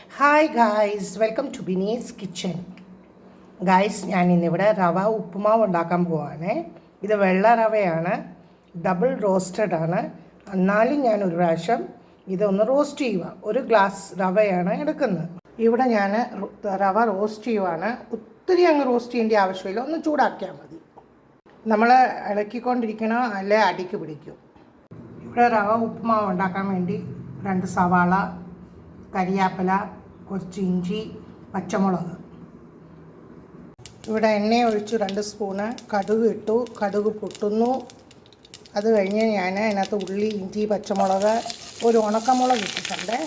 Hi guys, welcome to Bini's kitchen. Guys, ഞാൻ ഇന്നിവിടെ റവ ഉപ്പുമാവ് ഉണ്ടാക്കാൻ പോവാണ്. ഇത് വെള്ള റവയാണ്, ഡബിൾ റോസ്റ്റഡ് ആണ്. എന്നാലും ഞാൻ ഒരു പ്രാവശ്യം ഇതൊന്ന് റോസ്റ്റ് ചെയ്യുക. ഒരു ഗ്ലാസ് റവയാണ് എടുക്കുന്നത്. ഇവിടെ ഞാൻ റവ റോസ്റ്റ് ചെയ്യുവാണ്. ഒത്തിരി അങ്ങ് റോസ്റ്റ് ചെയ്യേണ്ട ആവശ്യമില്ല, ഒന്ന് ചൂടാക്കിയാൽ മതി. നമ്മൾ ഇളക്കിക്കൊണ്ടിരിക്കണം, അല്ലെ അടിക്ക് പിടിക്കും. ഇവിടെ റവ ഉപ്പുമാവ് ഉണ്ടാക്കാൻ വേണ്ടി 2 സവാള, കരിയാപ്പില, കുറച്ച് ഇഞ്ചി, പച്ചമുളക്. ഇവിടെ എണ്ണ ഒഴിച്ചു 2 സ്പൂണ് കടുക് ഇട്ടു. കടുക് പൊട്ടുന്നു. അത് കഴിഞ്ഞ് ഞാൻ അതിനകത്ത് ഉള്ളി, ഇഞ്ചി, പച്ചമുളക്, ഒരു ഉണക്കമുളക് ഇട്ടിട്ടുണ്ട്.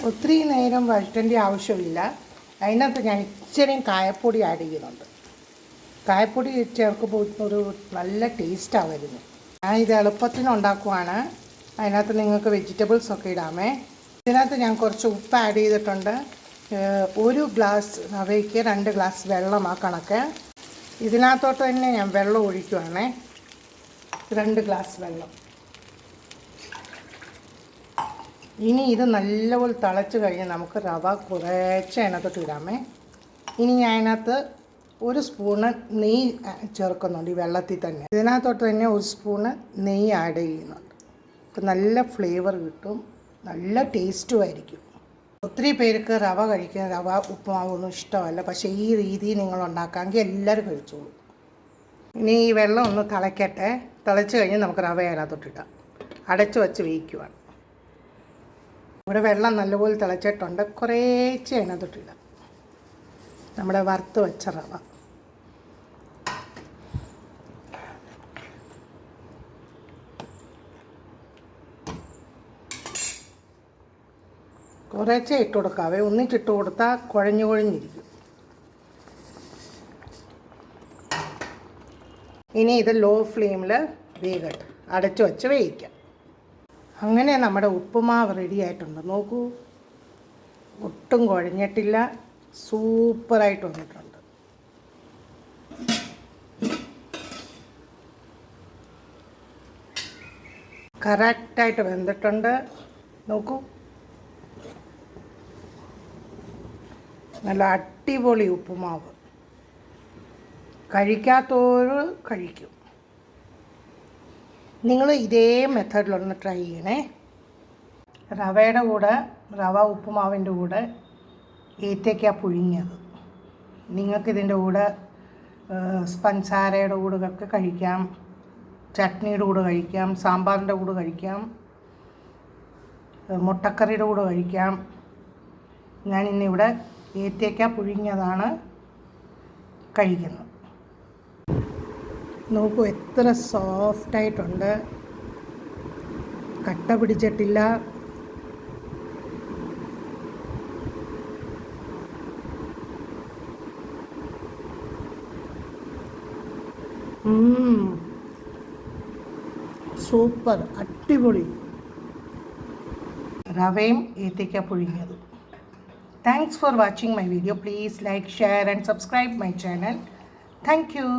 ഒത്തിരി നേരം വഴറ്റേണ്ട ആവശ്യമില്ല. അതിനകത്ത് ഞാൻ ഇച്ചിരി കായപ്പൊടി ആഡ് ചെയ്യുന്നുണ്ട്. കായപ്പൊടി ചേർക്കുമ്പോൾ ഒരു നല്ല ടേസ്റ്റാണ് വരുന്നത്. ഞാൻ ഇത് എളുപ്പത്തിന് ഉണ്ടാക്കുവാണ്. അതിനകത്ത് നിങ്ങൾക്ക് വെജിറ്റബിൾസ് ഒക്കെ ഇടാമേ. ഇതിനകത്ത് ഞാൻ കുറച്ച് ഉപ്പ് ആഡ് ചെയ്തിട്ടുണ്ട്. 1 ഗ്ലാസ് റവയ്ക്ക് 2 ഗ്ലാസ് വെള്ളം ആ കണക്ക്. ഇതിനകത്തോട്ട് തന്നെ ഞാൻ വെള്ളം ഒഴിക്കുവാണേ. 2 ഗ്ലാസ് വെള്ളം. ഇനി ഇത് നല്ലപോലെ തിളച്ച് കഴിഞ്ഞ് നമുക്ക് റവ കുറച്ച് അതിനകത്തോട്ട് ഇടാമേ. ഇനി ഞാൻ അതിനകത്ത് 1 സ്പൂണ് നെയ്യ് ചേർക്കുന്നുണ്ട് ഈ വെള്ളത്തിൽ തന്നെ. ഇതിനകത്തോട്ട് തന്നെ 1 സ്പൂണ് നെയ്യ് ആഡ് ചെയ്യുന്നുണ്ട്. അപ്പോൾ നല്ല ഫ്ലേവർ കിട്ടും, നല്ല ടേസ്റ്റും ആയിരിക്കും. ഒത്തിരി പേർക്ക് റവ കഴിക്കാൻ റവ ഉപ്പുമാവൊന്നും ഇഷ്ടമല്ല. പക്ഷേ ഈ രീതിയിൽ നിങ്ങൾ ഉണ്ടാക്കാമെങ്കിൽ എല്ലാവരും കഴിച്ചോളൂ. ഇനി ഈ വെള്ളം ഒന്ന് തിളയ്ക്കട്ടെ. തിളച്ച് കഴിഞ്ഞ് നമുക്ക് റവ അതിനകത്തോട്ടിടാം. അടച്ചു വച്ച് വേവിക്കുവാണ്. ഇവിടെ വെള്ളം നല്ലപോലെ തിളച്ചിട്ടുണ്ട്. കുറേശ്ശെ അതിനകത്തോട്ടിടാം നമ്മുടെ വറുത്ത് വെച്ച റവ. കുറേശ്ശെ ഇട്ട് കൊടുക്കാവേ. ഒന്നിച്ചിട്ട് കൊടുത്താൽ കുഴഞ്ഞിരിക്കും. ഇനി ഇത് ലോ ഫ്ലെയിമിൽ വേഗട്ടെ. അടച്ചു വച്ച് വേവിക്കാം. അങ്ങനെ നമ്മുടെ ഉപ്പുമാവ് റെഡി ആയിട്ടുണ്ട്. നോക്കൂ, ഒട്ടും കുഴഞ്ഞിട്ടില്ല, സൂപ്പറായിട്ട് വന്നിട്ടുണ്ട്. കറക്റ്റായിട്ട് വെന്തിട്ടുണ്ട്. നോക്കൂ, നല്ല അടിപൊളി ഉപ്പുമാവ്. കഴിക്കാത്തവര് കഴിക്കും. നിങ്ങൾ ഇതേ മെത്തേഡിലൊന്ന് ട്രൈ ചെയ്യണേ. റവയുടെ കൂടെ, റവ ഉപ്പുമാവിൻ്റെ കൂടെ ഏത്തയ്ക്ക പുഴുങ്ങിയത്. നിങ്ങൾക്കിതിൻ്റെ കൂടെ പഞ്ചസാരയുടെ കൂടെ ഒക്കെ കഴിക്കാം, ചട്നിയുടെ കൂടെ കഴിക്കാം, സാമ്പാറിൻ്റെ കൂടെ കഴിക്കാം, മുട്ടക്കറിയുടെ കൂടെ കഴിക്കാം. ഞാനിന്നിവിടെ ഏത്തയ്ക്ക പുഴുങ്ങിയതാണ് കഴിക്കുന്നത്. നോക്കൂ, എത്ര സോഫ്റ്റായിട്ടുണ്ട്, കട്ട പിടിച്ചിട്ടില്ല. സൂപ്പർ, അടിപൊളി റവയും ഏത്തയ്ക്ക പുഴുങ്ങിയതും. Thanks for watching my video. Please like, share and subscribe my channel. Thank you.